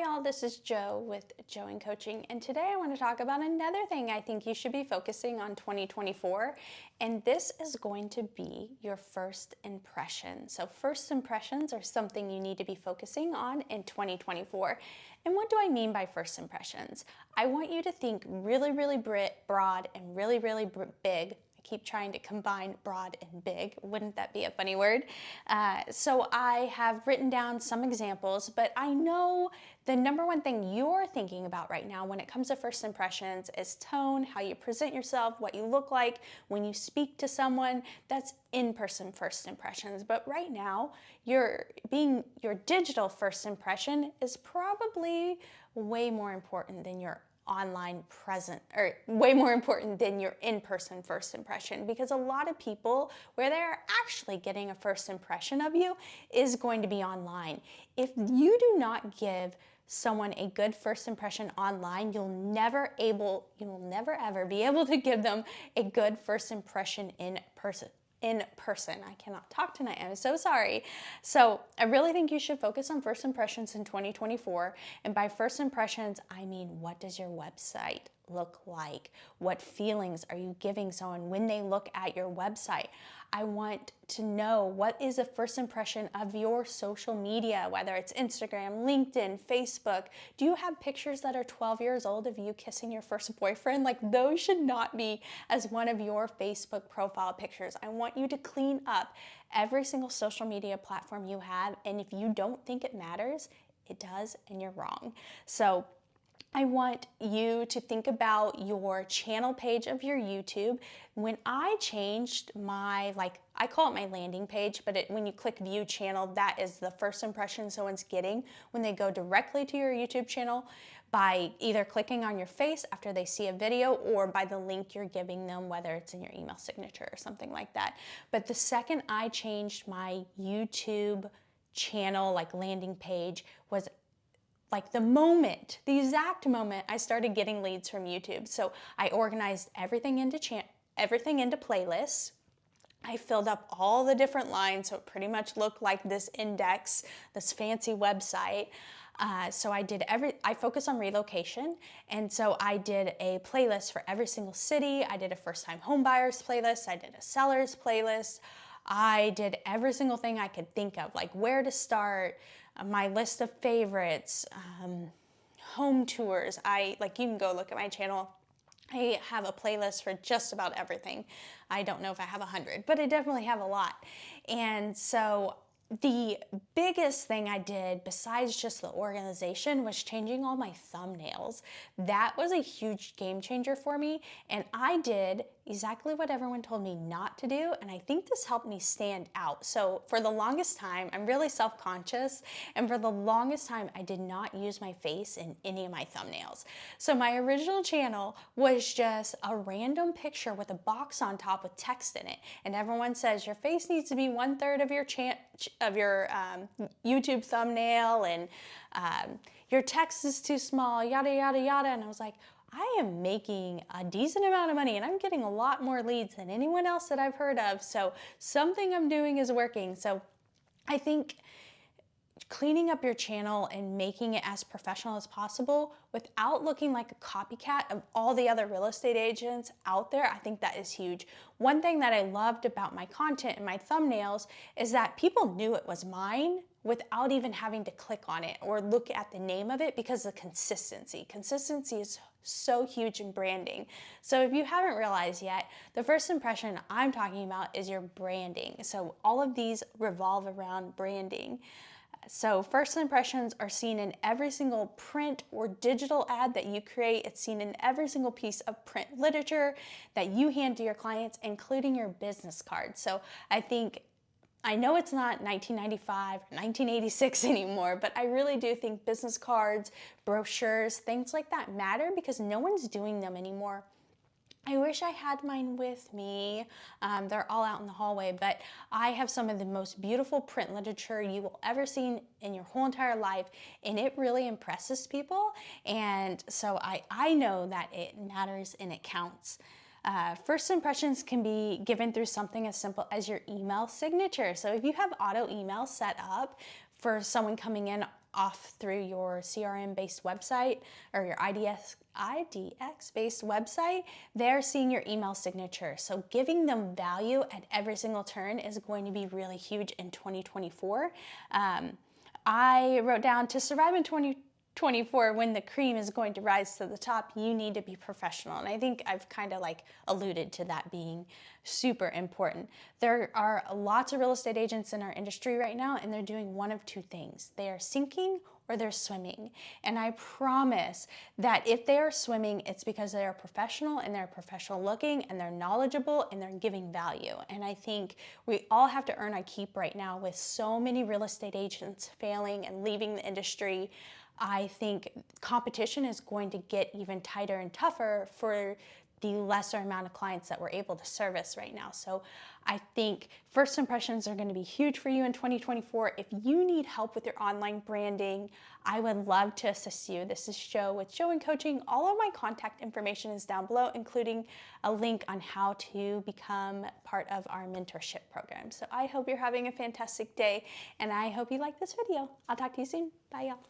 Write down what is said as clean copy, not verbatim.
y'all, this is Jo with Jo and Coaching, and today I want to talk about another thing I think you should be focusing on 2024, and this is going to be your first impression. So first impressions are something you need to be focusing on in 2024. And what do I mean by first impressions? I want you to think really, really broad and really, really big. I keep trying to combine broad and big. Wouldn't that be a funny word? So I have written down some examples, but I know the number one thing you're thinking about right now when it comes to first impressions is tone, how you present yourself, what you look like when you speak to someone. That's in-person first impressions. But right now, your digital first impression is probably way more important than your online present, or way more important than your in-person first impression, because a lot of people where they're actually getting a first impression of you is going to be online. If you do not give someone a good first impression online, you'll never ever be able to give them a good first impression in person. I cannot talk tonight. I'm so sorry. So I really think you should focus on first impressions in 2024. And by first impressions, I mean, what does your website look like? What feelings are you giving someone when they look at your website? I want to know, what is a first impression of your social media, whether it's Instagram, LinkedIn, Facebook. Do you have pictures that are 12 years old of you kissing your first boyfriend? Like, those should not be as one of your Facebook profile pictures. I want you to clean up every single social media platform you have, and if you don't think it matters, it does, and you're wrong. So I want you to think about your channel page of your YouTube. When I changed my, I call it my landing page, but when you click view channel, that is the first impression someone's getting when they go directly to your YouTube channel by either clicking on your face after they see a video or by the link you're giving them, whether it's in your email signature or something like that. But the second I changed my YouTube channel, landing page, was the exact moment I started getting leads from YouTube. So I organized everything into playlists. I filled up all the different lines so it pretty much looked like this index, this fancy website. So I focus on relocation, and so I did a playlist for every single city. I did a first-time home buyers playlist. I did a sellers playlist. I did every single thing I could think of, like where to start, my list of favorites, home tours. You can go look at my channel. I have a playlist for just about everything. I don't know if I have 100, but I definitely have a lot. And so the biggest thing I did besides just the organization was changing all my thumbnails. That was a huge game changer for me, and I did exactly what everyone told me not to do, and I think this helped me stand out. So for the longest time, I'm really self-conscious, and for the longest time, I did not use my face in any of my thumbnails. So my original channel was just a random picture with a box on top with text in it, and everyone says your face needs to be 1/3 of your YouTube thumbnail, and your text is too small, yada, yada, yada. And I was like, I am making a decent amount of money and I'm getting a lot more leads than anyone else that I've heard of. So something I'm doing is working. So I think cleaning up your channel and making it as professional as possible without looking like a copycat of all the other real estate agents out there, I think that is huge. One thing that I loved about my content and my thumbnails is that people knew it was mine without even having to click on it or look at the name of it, because of consistency. Consistency is so huge in branding. So if you haven't realized yet, the first impression I'm talking about is your branding. So all of these revolve around branding. So first impressions are seen in every single print or digital ad that you create. It's seen in every single piece of print literature that you hand to your clients, including your business cards. So I know it's not 1995 or 1986 anymore, but I really do think business cards, brochures, things like that matter because no one's doing them anymore. I wish I had mine with me. They're all out in the hallway, but I have some of the most beautiful print literature you will ever see in your whole entire life, and it really impresses people. And so I know that it matters and it counts. First impressions can be given through something as simple as your email signature. So if you have auto email set up for someone coming in off through your CRM-based website or your IDX-based website, they're seeing your email signature. So giving them value at every single turn is going to be really huge in 2024. I wrote down, to survive in 2024, when the cream is going to rise to the top, you need to be professional. And I think I've kind of like alluded to that being super important. There are lots of real estate agents in our industry right now, and they're doing one of two things. They are sinking or they're swimming. And I promise that if they are swimming, it's because they are professional and they're professional looking and they're knowledgeable and they're giving value. And I think we all have to earn our keep right now with so many real estate agents failing and leaving the industry. I think competition is going to get even tighter and tougher for the lesser amount of clients that we're able to service right now. So I think first impressions are going to be huge for you in 2024. If you need help with your online branding, I would love to assist you. This is Jo with Jo and Coaching. All of my contact information is down below, including a link on how to become part of our mentorship program. So I hope you're having a fantastic day, and I hope you like this video. I'll talk to you soon. Bye, y'all.